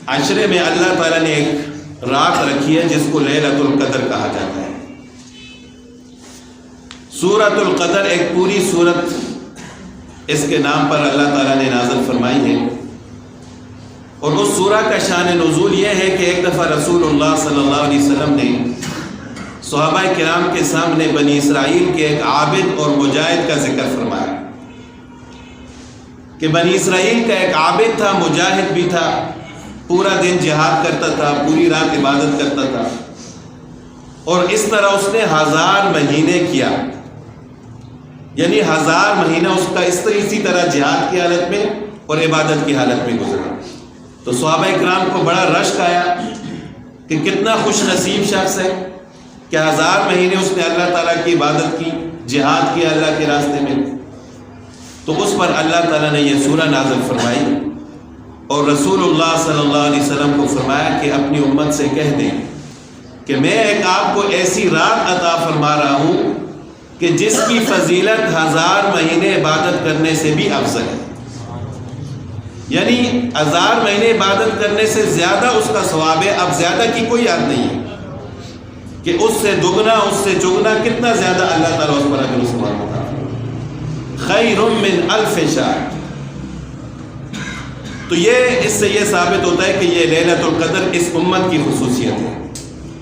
عشرے میں اللہ تعالیٰ نے ایک رات رکھی ہے جس کو لیلۃ القدر کہا جاتا ہے۔ سورۃ القدر ایک پوری سورت اس کے نام پر اللہ تعالیٰ نے نازل فرمائی ہے، اور اس سورہ کا شان نزول یہ ہے کہ ایک دفعہ رسول اللہ صلی اللہ علیہ وسلم نے صحابہ کرام کے سامنے بنی اسرائیل کے ایک عابد اور مجاہد کا ذکر فرمایا کہ بنی اسرائیل کا ایک عابد تھا، مجاہد بھی تھا، پورا دن جہاد کرتا تھا، پوری رات عبادت کرتا تھا، اور اس طرح اس نے 1000 مہینے کیا، یعنی 1000 مہینہ اس کا اسی طرح جہاد کی حالت میں اور عبادت کی حالت میں گزرا۔ تو صحابہ کرام کو بڑا رشک آیا کہ کتنا خوش نصیب شخص ہے کہ 1000 مہینے اس نے اللہ تعالیٰ کی عبادت کی، جہاد کیا اللہ کے راستے میں۔ تو اس پر اللہ تعالیٰ نے یہ سورہ نازل فرمائی، اور رسول اللہ صلی اللہ علیہ وسلم کو فرمایا کہ اپنی امت سے کہہ دیں کہ میں ایک آپ کو ایسی رات عطا فرما رہا ہوں کہ جس کی فضیلت 1000 مہینے عبادت کرنے سے بھی افضل ہے، یعنی 1000 مہینے عبادت کرنے سے زیادہ اس کا ثواب ہے۔ اب زیادہ کی کوئی یاد نہیں ہے کہ اس سے دگنا، اس سے چگنا، کتنا زیادہ اللہ تعالیٰ اس پر اجر و ثواب ہوتا ہے۔ خیر من 1000 شہر۔ تو اس سے یہ ثابت ہوتا ہے کہ یہ لیلۃ القدر اس امت کی خصوصیت ہے،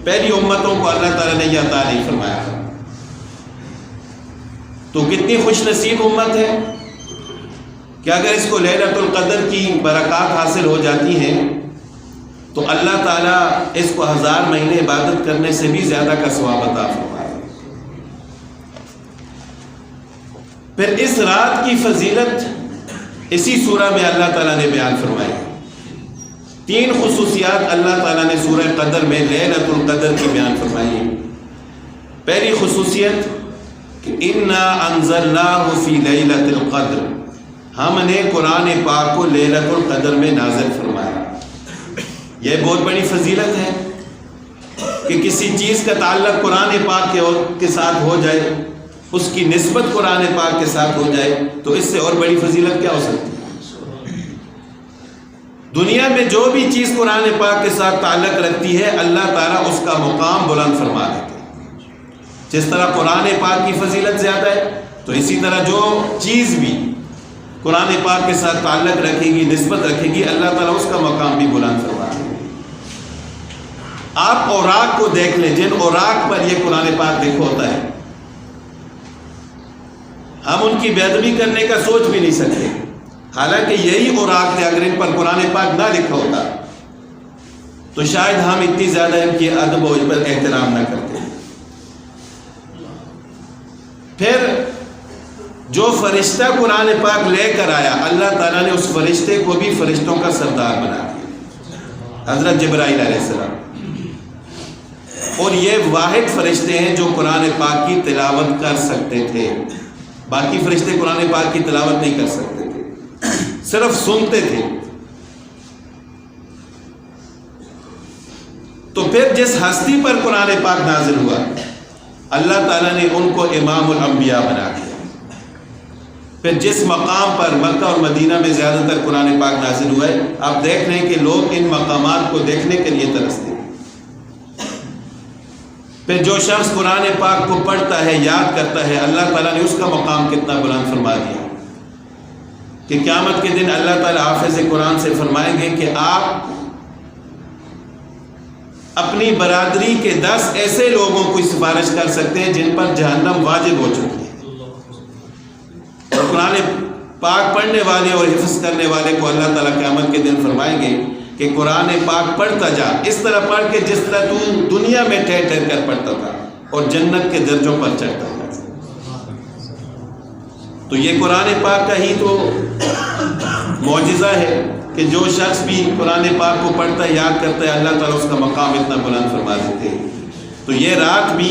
پہلی امتوں کو اللہ تعالیٰ نے یہ عطا نہیں فرمایا تھا۔ تو کتنی خوش نصیب امت ہے کہ اگر اس کو لیلۃ القدر کی برکات حاصل ہو جاتی ہیں تو اللہ تعالیٰ اس کو 1000 مہینے عبادت کرنے سے بھی زیادہ کا ثواب عطا فرمائے۔ پھر اس رات کی فضیلت اسی سورہ میں اللہ تعالیٰ نے بیان فرمائی۔ 3 خصوصیات اللہ تعالیٰ نے سورہ قدر میں لیلۃ القدر کی بیان فرمائی ہے۔ پہلی خصوصیت کہ اِنَّا أَنزَلْنَاهُ فِي لَيْلَةِ الْقَدْرِ، ہم نے قرآن پاک کو لیلۃ القدر میں نازل فرمایا۔ یہ بہت بڑی فضیلت ہے کہ کسی چیز کا تعلق قرآن پاک کے ساتھ ہو جائے، اس کی نسبت قرآن پاک کے ساتھ ہو جائے، تو اس سے اور بڑی فضیلت کیا ہو سکتی ہے؟ دنیا میں جو بھی چیز قرآن پاک کے ساتھ تعلق رکھتی ہے اللہ تعالیٰ اس کا مقام بلند فرما دیتے ہیں۔ جس طرح قرآن پاک کی فضیلت زیادہ ہے، تو اسی طرح جو چیز بھی قرآن پاک کے ساتھ تعلق رکھے گی، نسبت رکھے گی، اللہ تعالیٰ اس کا مقام بھی بلند فرما دے گا۔ آپ اوراق کو دیکھ لیں، جن اوراق پر یہ قرآن پاک لکھا ہوتا ہے، ہم ان کی بے ادبی کرنے کا سوچ بھی نہیں سکتے، حالانکہ یہی اوراق تھے۔ اگر ان پر قرآن پاک نہ لکھا ہوتا تو شاید ہم اتنی زیادہ ان کی ادب و ان پر احترام نہ کرتے۔ پھر جو فرشتہ قرآن پاک لے کر آیا، اللہ تعالیٰ نے اس فرشتے کو بھی فرشتوں کا سردار بنا دیا، حضرت جبرائیل علیہ السلام، اور یہ واحد فرشتے ہیں جو قرآن پاک کی تلاوت کر سکتے تھے۔ باقی فرشتے قرآن پاک کی تلاوت نہیں کر سکتے تھے، صرف سنتے تھے۔ تو پھر جس ہستی پر قرآن پاک نازل ہوا، اللہ تعالیٰ نے ان کو امام الانبیاء بنا دیا۔ پھر جس مقام پر مکہ اور مدینہ میں زیادہ تر قرآن پاک نازل ہوا ہے، آپ دیکھ رہے ہیں کہ لوگ ان مقامات کو دیکھنے کے لیے ترستے ہیں۔ پھر جو شخص قرآن پاک کو پڑھتا ہے، یاد کرتا ہے، اللہ تعالیٰ نے اس کا مقام کتنا بلند فرما دیا کہ قیامت کے دن اللہ تعالیٰ حافظ قرآن سے فرمائیں گے کہ آپ اپنی برادری کے 10 ایسے لوگوں کو سفارش کر سکتے ہیں جن پر جہنم واجب ہو چکی ہے، اور قرآن پاک پڑھنے والے اور حفظ کرنے والے کو اللہ تعالیٰ قیامت کے دن فرمائیں گے کہ قرآن پاک پڑھتا جا، اس طرح پڑھ کے جس طرح تو دنیا میں ٹھہر ٹھہر کر پڑھتا تھا، اور جنت کے درجوں پر چڑھتا تھا۔ تو یہ قرآن پاک کا ہی تو معجزہ ہے کہ جو شخص بھی قرآن پاک کو پڑھتا ہے، یاد کرتا ہے، اللہ تعالیٰ اس کا مقام اتنا بلند فرما دیتے ہیں۔ تو یہ رات بھی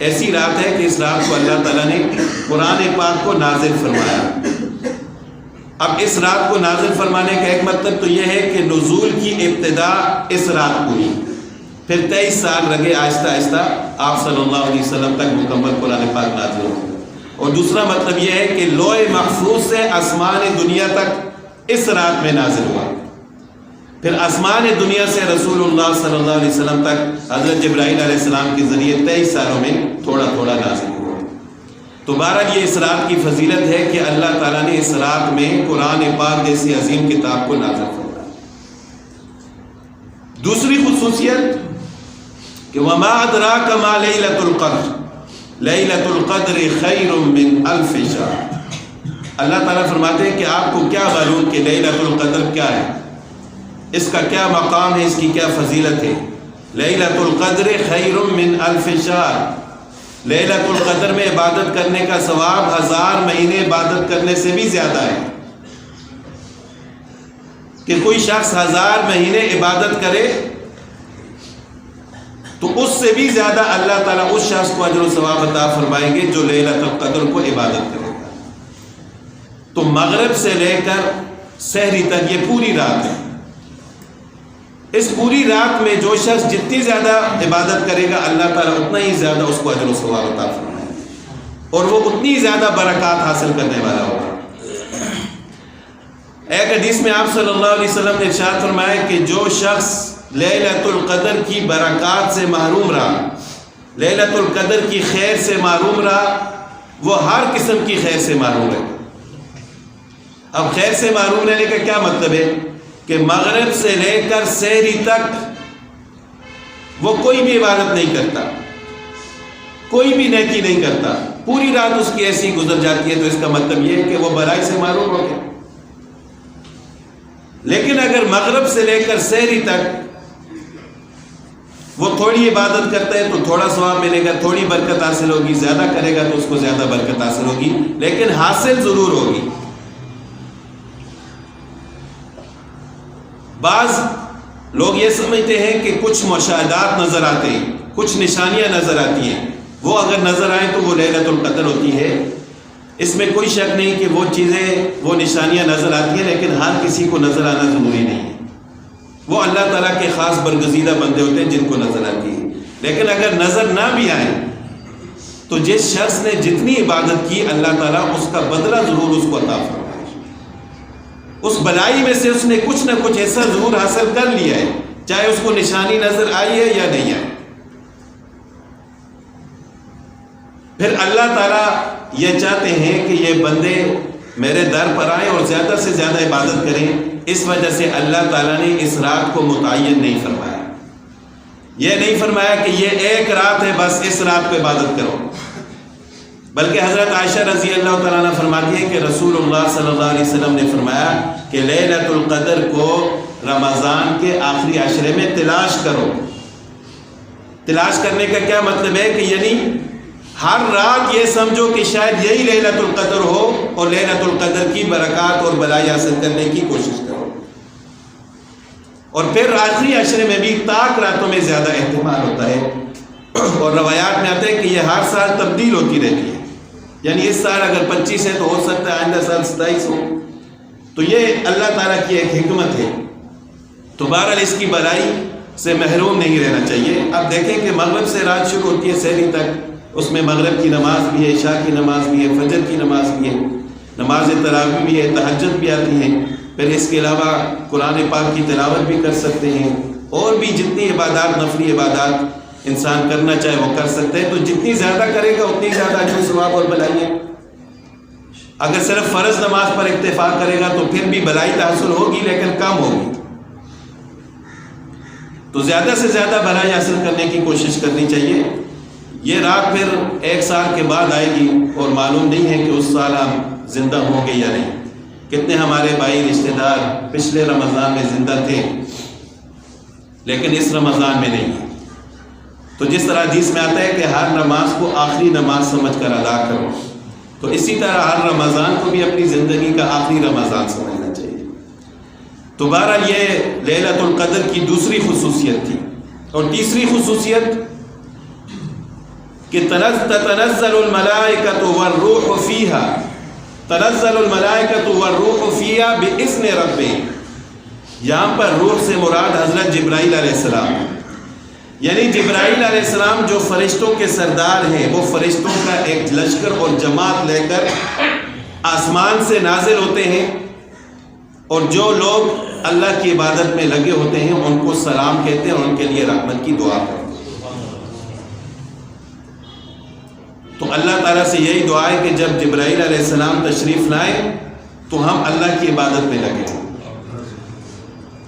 ایسی رات ہے کہ اس رات کو اللہ تعالیٰ نے قرآن پاک کو نازل فرمایا۔ اب اس رات کو نازل فرمانے کا ایک مطلب تو یہ ہے کہ نزول کی ابتدا اس رات کو ہوئی، پھر 23 سال لگے آہستہ آہستہ آپ صلی اللہ علیہ وسلم تک مکمل قرآن پاک نازل ہو۔ اور دوسرا مطلب یہ ہے کہ لوح محفوظ سے آسمان دنیا تک اس رات میں نازل ہوا۔ پھر آسمان دنیا سے رسول اللہ صلی اللہ علیہ وسلم تک حضرت جبرائیل علیہ السلام کے ذریعے 23 سالوں میں تھوڑا تھوڑا نازل ہوا۔ تو بہرحال یہ اس رات کی فضیلت ہے کہ اللہ تعالیٰ نے اس رات میں قرآن پاک جیسی عظیم کتاب کو نازل فرمایا۔ دوسری خصوصیت کہ وما ادراک ما لیلۃ القدر لیلۃ القدر خیر من الف شہر۔ اللہ تعالیٰ فرماتے ہیں کہ آپ کو کیا معلوم کہ لیلۃ القدر کیا ہے، اس کا کیا مقام ہے، اس کی کیا فضیلت ہے۔ لیلۃ القدر خیر من الف شہر، لیلۃ القدر میں عبادت کرنے کا ثواب 1000 مہینے عبادت کرنے سے بھی زیادہ ہے۔ کہ کوئی شخص 1000 مہینے عبادت کرے تو اس سے بھی زیادہ اللہ تعالیٰ اس شخص کو اجر و ثواب عطا فرمائیں گے جو لیلۃ القدر کو عبادت کرے گا۔ تو مغرب سے لے کر سحری تک یہ پوری رات ہے۔ اس پوری رات میں جو شخص جتنی زیادہ عبادت کرے گا اللہ تعالیٰ اتنا ہی زیادہ اس کو اجر و ثواب عطا فرمائے گا، اور وہ اتنی زیادہ برکات حاصل کرنے والا ہوگا۔ ایک حدیث میں آپ صلی اللہ علیہ وسلم نے ارشاد فرمایا کہ جو شخص لیلۃ القدر کی برکات سے محروم رہا، لیلۃ القدر کی خیر سے محروم رہا، وہ ہر قسم کی خیر سے محروم ہے۔ اب خیر سے محروم رہنے کا کیا مطلب ہے کہ مغرب سے لے کر سحری تک وہ کوئی بھی عبادت نہیں کرتا، کوئی بھی نیکی نہیں کرتا، پوری رات اس کی ایسی گزر جاتی ہے، تو اس کا مطلب یہ ہے کہ وہ بھلائی سے محروم ہو گیا۔ لیکن اگر مغرب سے لے کر سحری تک وہ تھوڑی عبادت کرتا ہے تو تھوڑا ثواب ملے گا، تھوڑی برکت حاصل ہوگی، زیادہ کرے گا تو اس کو زیادہ برکت حاصل ہوگی، لیکن حاصل ضرور ہوگی۔ بعض لوگ یہ سمجھتے ہیں کہ کچھ مشاہدات نظر آتے ہیں، کچھ نشانیاں نظر آتی ہیں، وہ اگر نظر آئیں تو وہ لیلۃ القدر ہوتی ہے۔ اس میں کوئی شک نہیں کہ وہ چیزیں، وہ نشانیاں نظر آتی ہیں، لیکن ہر کسی کو نظر آنا ضروری نہیں ہے۔ وہ اللہ تعالیٰ کے خاص برگزیدہ بندے ہوتے ہیں جن کو نظر آتی ہے۔ لیکن اگر نظر نہ بھی آئے تو جس شخص نے جتنی عبادت کی اللہ تعالیٰ اس کا بدلہ ضرور اس کو عطا فرمائے۔ اس بلائی میں سے اس نے کچھ نہ کچھ ایسا ضرور حاصل کر لیا ہے، چاہے اس کو نشانی نظر آئی ہے یا نہیں آئی۔ پھر اللہ تعالیٰ یہ چاہتے ہیں کہ یہ بندے میرے در پر آئیں اور زیادہ سے زیادہ عبادت کریں، اس وجہ سے اللہ تعالیٰ نے اس رات کو متعین نہیں فرمایا۔ یہ نہیں فرمایا کہ یہ ایک رات ہے بس اس رات کو عبادت کرو، بلکہ حضرت عائشہ رضی اللہ تعالیٰ عنہ فرماتی ہے کہ رسول اللہ صلی اللہ علیہ وسلم نے فرمایا کہ لیلۃ القدر کو رمضان کے آخری عشرے میں تلاش کرو۔ تلاش کرنے کا کیا مطلب ہے کہ یعنی ہر رات یہ سمجھو کہ شاید یہی لیلۃ القدر ہو، اور لیلۃ القدر کی برکات اور بھلائی حاصل کرنے کی کوشش کرو۔ اور پھر آخری عشرے میں بھی طاق راتوں میں زیادہ اہتمام ہوتا ہے، اور روایات میں آتا ہے کہ یہ ہر سال تبدیل ہوتی رہتی ہے، یعنی اس سال اگر 25 ہے تو ہو سکتا ہے آئندہ سال 27 ہو۔ تو یہ اللہ تعالیٰ کی ایک حکمت ہے۔ تو بہرحال اس کی بھلائی سے محروم نہیں رہنا چاہیے۔ اب دیکھیں کہ مغرب سے رات شروع ہوتی ہے سحری تک، اس میں مغرب کی نماز بھی ہے، عشاء کی نماز بھی ہے، فجر کی نماز بھی ہے، نماز تراویح بھی ہے، تہجد بھی آتی ہے۔ پھر اس کے علاوہ قرآن پاک کی تلاوت بھی کر سکتے ہیں، اور بھی جتنی عبادات، نفلی عبادات انسان کرنا چاہے وہ کر سکتے ہیں۔ تو جتنی زیادہ کرے گا اتنی زیادہ اجر و ثواب اور بھلائی ہے۔ اگر صرف فرض نماز پر اکتفا کرے گا تو پھر بھی بھلائی حاصل ہوگی لیکن کم ہوگی۔ تو زیادہ سے زیادہ بھلائی حاصل کرنے کی کوشش کرنی چاہیے۔ یہ رات پھر 1 سال کے بعد آئے گی، اور معلوم نہیں ہے کہ اس سال ہم زندہ ہوں گے یا نہیں۔ کتنے ہمارے بھائی رشتہ دار پچھلے رمضان میں زندہ تھے لیکن اس رمضان میں نہیں۔ تو جس طرح حدیث میں آتا ہے کہ ہر نماز کو آخری نماز سمجھ کر ادا کرو، تو اسی طرح ہر رمضان کو بھی اپنی زندگی کا آخری رمضان سمجھنا چاہیے۔ تو بہرحال یہ لیلۃ القدر کی دوسری خصوصیت تھی۔ اور تیسری خصوصیت کہ تنزل الملائکۃ والروح فیہا، تنزل الملائکۃ والروح فیہا باذن ربہم۔ یہاں پر روح سے مراد حضرت جبرائیل علیہ السلام، یعنی جبرائیل علیہ السلام جو فرشتوں کے سردار ہیں، وہ فرشتوں کا ایک لشکر اور جماعت لے کر آسمان سے نازل ہوتے ہیں، اور جو لوگ اللہ کی عبادت میں لگے ہوتے ہیں ان کو سلام کہتے ہیں اور ان کے لیے رحمت کی دعا کرتے ہیں۔ تو اللہ تعالیٰ سے یہی دعا ہے کہ جب جبرائیل علیہ السلام تشریف لائیں تو ہم اللہ کی عبادت میں لگے ہیں۔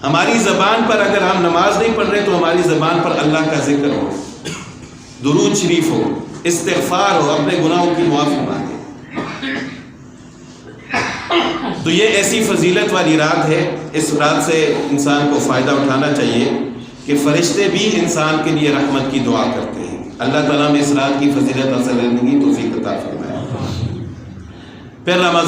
ہماری زبان پر اگر ہم نماز نہیں پڑھ رہے تو ہماری زبان پر اللہ کا ذکر ہو، درود شریف ہو، استغفار ہو، اپنے گناہوں کی معافی مانگے۔ تو یہ ایسی فضیلت والی رات ہے، اس رات سے انسان کو فائدہ اٹھانا چاہیے کہ فرشتے بھی انسان کے لیے رحمت کی دعا کرتے ہیں۔ اللہ تعالیٰ میں اس رات کی فضیلت حاصل کرنے کی توفیق عطا فرمائے۔ پھر رمضان